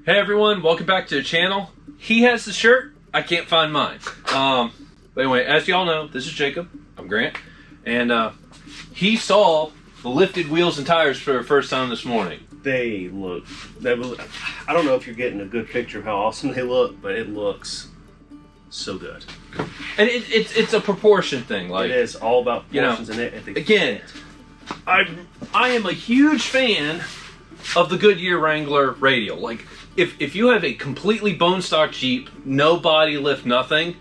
Hey everyone, welcome back to the channel. He has the shirt, I can't find mine. But anyway, as y'all know, this is Jacob, I'm Grant, and he saw the lifted wheels and tires for the first time this morning. They look, I don't know if you're getting a good picture of how awesome they look, but it looks so good. And it's a proportion thing. Like, it is all about proportions, and again, I am a huge fan of the Goodyear Wrangler radial. Like, if you have a completely bone stock Jeep, no body lift, nothing,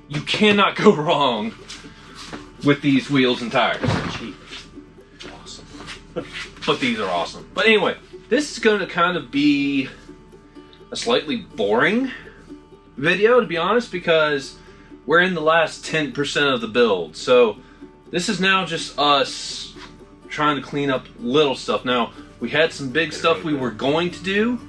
you cannot go wrong with these wheels and tires. Cheap. Awesome. But these are awesome. But anyway, this is going to kind of be a slightly boring video, to be honest, because we're in the last 10% of the build. So this is now just us trying to clean up little stuff. Now, we had some big stuff we were going to do,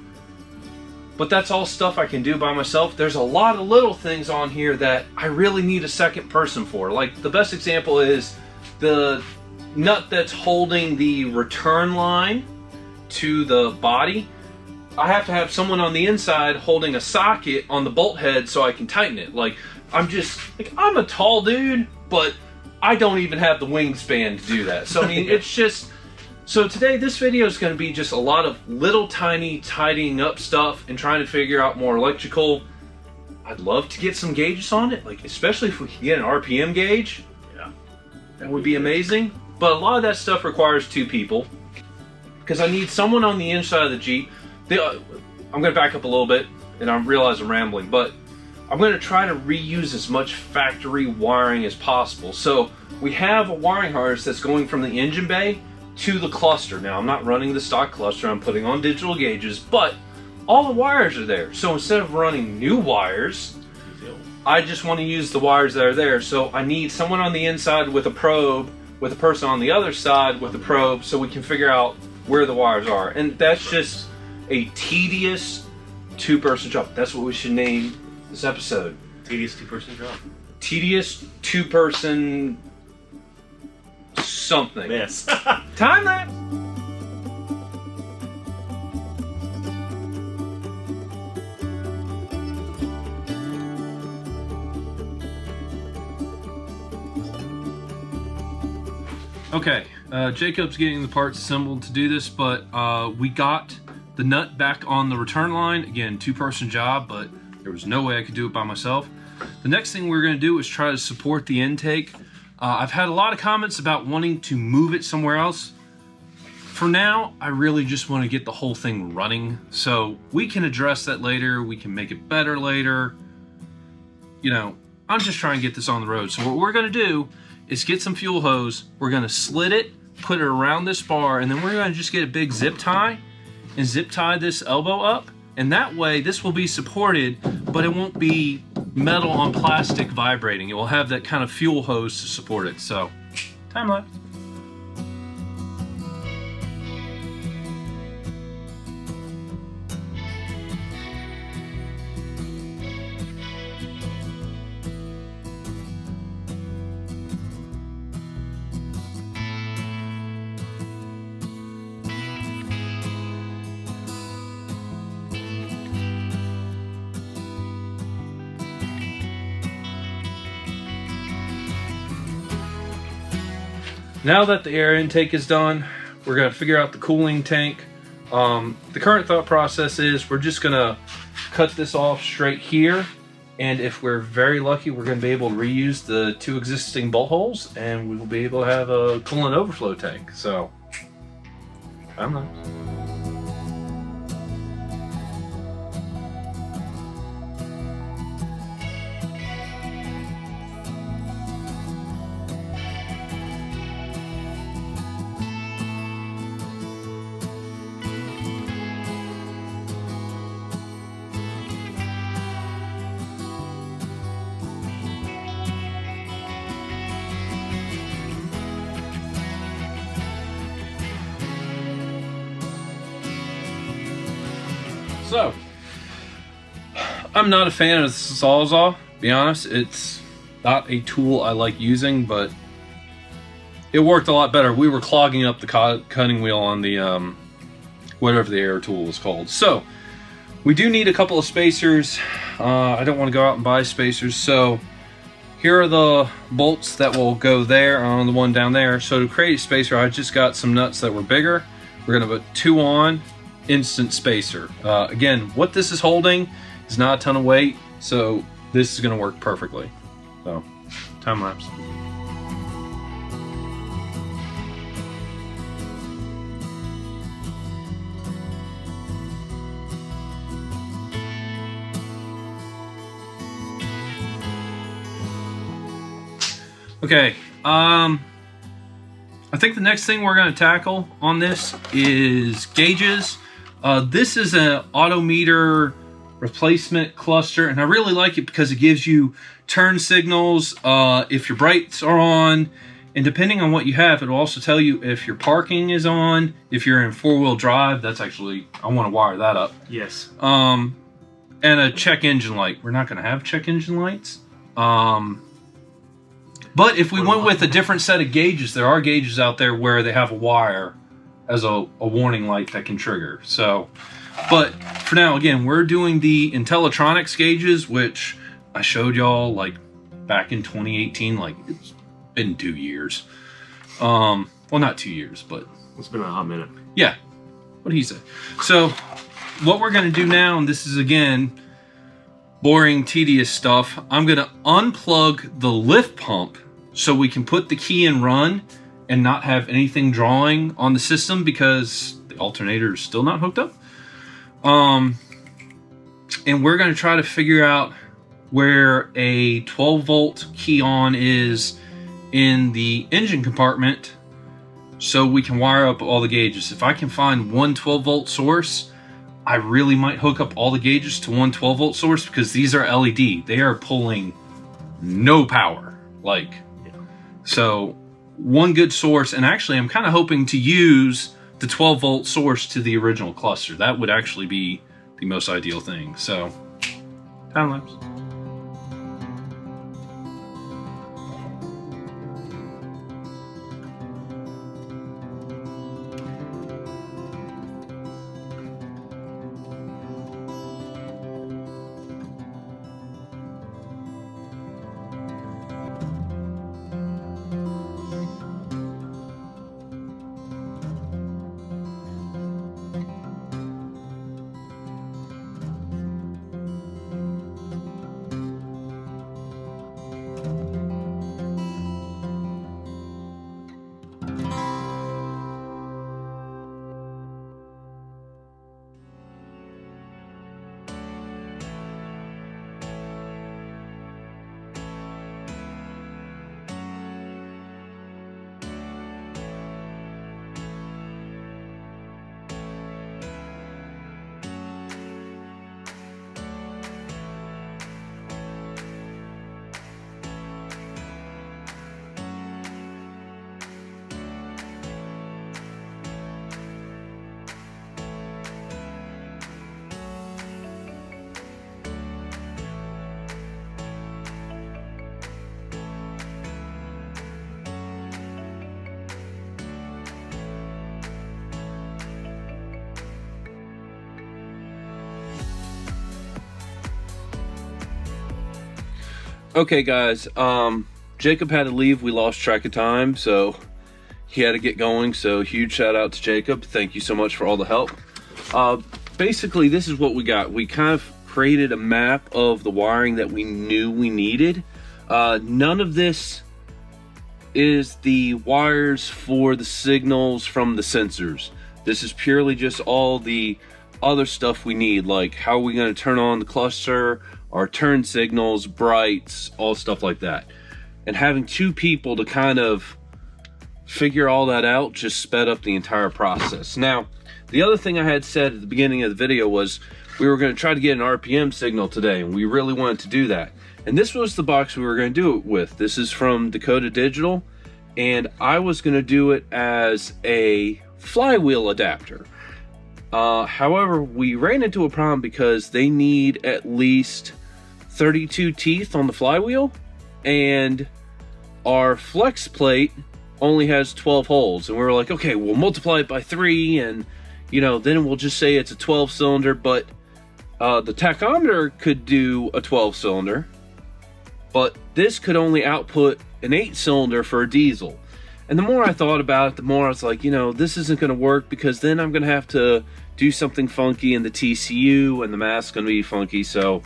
but that's all stuff I can do by myself. There's a lot of little things on here that I really need a second person for. Like, the best example is the nut that's holding the return line to the body. I have to have someone on the inside holding a socket on the bolt head so I can tighten it. Like, I'm a tall dude, but I don't even have the wingspan to do that. So I mean, it's just, so today this video is going to be just a lot of little tiny tidying up stuff and trying to figure out more electrical. I'd love to get some gauges on it, like especially if we can get an RPM gauge. Yeah, that would be amazing. But a lot of that stuff requires two people, because I need someone on the inside of the Jeep. I'm going to back up a little bit, and I realize I'm rambling, but I'm going to try to reuse as much factory wiring as possible. So we have a wiring harness that's going from the engine bay to the cluster. Now, I'm not running the stock cluster, I'm putting on digital gauges, but all the wires are there. So instead of running new wires, I just want to use the wires that are there. So I need someone on the inside with a probe, with a person on the other side with a probe, so we can figure out where the wires are. And that's just a tedious two-person job. That's what we should name this episode. Tedious two-person job. Tedious two-person something. Yes. Time lapse. Okay, Jacob's getting the parts assembled to do this, but we got the nut back on the return line. Again, two-person job, but there was no way I could do it by myself. The next thing we're going to do is try to support the intake. I've had a lot of comments about wanting to move it somewhere else. For now, I really just want to get the whole thing running, so we can address that later. We can make it better later. You know, I'm just trying to get this on the road. So what we're going to do is get some fuel hose. We're going to slit it, put it around this bar, and then we're going to just get a big zip tie and zip tie this elbow up. And that way, this will be supported, but it won't be metal on plastic vibrating. It will have that kind of fuel hose to support it. So, time lapse. Now that the air intake is done, we're going to figure out the cooling tank. The current thought process is we're just going to cut this off straight here, and if we're very lucky, we're going to be able to reuse the two existing bolt holes, and we will be able to have a coolant overflow tank. So, I don't know. So, I'm not a fan of the Sawzall, to be honest. It's not a tool I like using, but it worked a lot better. We were clogging up the cutting wheel on the, whatever the air tool is called. So, We do need a couple of spacers. I don't want to go out and buy spacers, so here are the bolts that will go there on the one down there. So to create a spacer, I just got some nuts that were bigger. We're gonna put 2 on, instant spacer. Again, what this is holding is not a ton of weight, so this is gonna work perfectly. So, time lapse. Okay, I think the next thing we're going to tackle on this is gauges. This is an autometer replacement cluster, and I really like it because it gives you turn signals if your brights are on, and depending on what you have, it'll also tell you if your parking is on, if you're in 4-wheel drive. That's actually, I want to wire that up. Yes. And a check engine light. We're not going to have check engine lights. But if we went with a different set of gauges, there are gauges out there where they have a wire as a warning light that can trigger. So, but for now, again, we're doing the Intellitronics gauges, which I showed y'all like back in 2018. Like, it's been 2 years. Well, not 2 years, but it's been a hot minute. Yeah, what'd he say? So what we're going to do now, and this is again boring, tedious stuff, I'm going to unplug the lift pump so we can put the key in run and not have anything drawing on the system because the alternator is still not hooked up. And we're going to try to figure out where a 12-volt key on is in the engine compartment so we can wire up all the gauges. If I can find one 12-volt source, I really might hook up all the gauges to one 12-volt source because these are LED. They are pulling no power. Like, so one good source, and actually I'm kind of hoping to use the 12-volt source to the original cluster. That would actually be the most ideal thing. So, time lapse. Okay, guys, Jacob had to leave. We lost track of time, so he had to get going. So huge shout out to Jacob. Thank you so much for all the help. Basically, this is what we got. We kind of created a map of the wiring that we knew we needed. None of this is the wires for the signals from the sensors. This is purely just all the other stuff we need, like how are we going to turn on the cluster, our turn signals, brights, all stuff like that. And having two people to kind of figure all that out just sped up the entire process. Now, the other thing I had said at the beginning of the video was we were going to try to get an RPM signal today, and we really wanted to do that. And this was the box we were going to do it with. This is from Dakota Digital, and I was going to do it as a flywheel adapter. However, we ran into a problem because they need at least 32 teeth on the flywheel, and our flex plate only has 12 holes. And we were like, okay, we'll multiply it by 3, and you know, then we'll just say it's a 12 cylinder. But The tachometer could do a 12-cylinder, but this could only output an 8-cylinder for a diesel. And the more I thought about it, the more I was like, you know, this isn't going to work, because then I'm going to have to do something funky in the TCU, and the math's going to be funky. So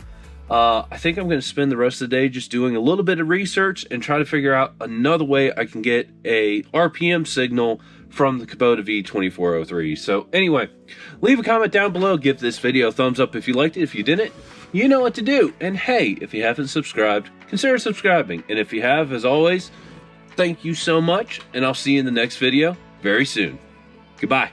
I think I'm going to spend the rest of the day just doing a little bit of research and try to figure out another way I can get a RPM signal from the Kubota V2403. So anyway, leave a comment down below, give this video a thumbs up if you liked it. If you didn't, you know what to do. And hey, if you haven't subscribed, consider subscribing. And if you have, as always, thank you so much, and I'll see you in the next video very soon. Goodbye.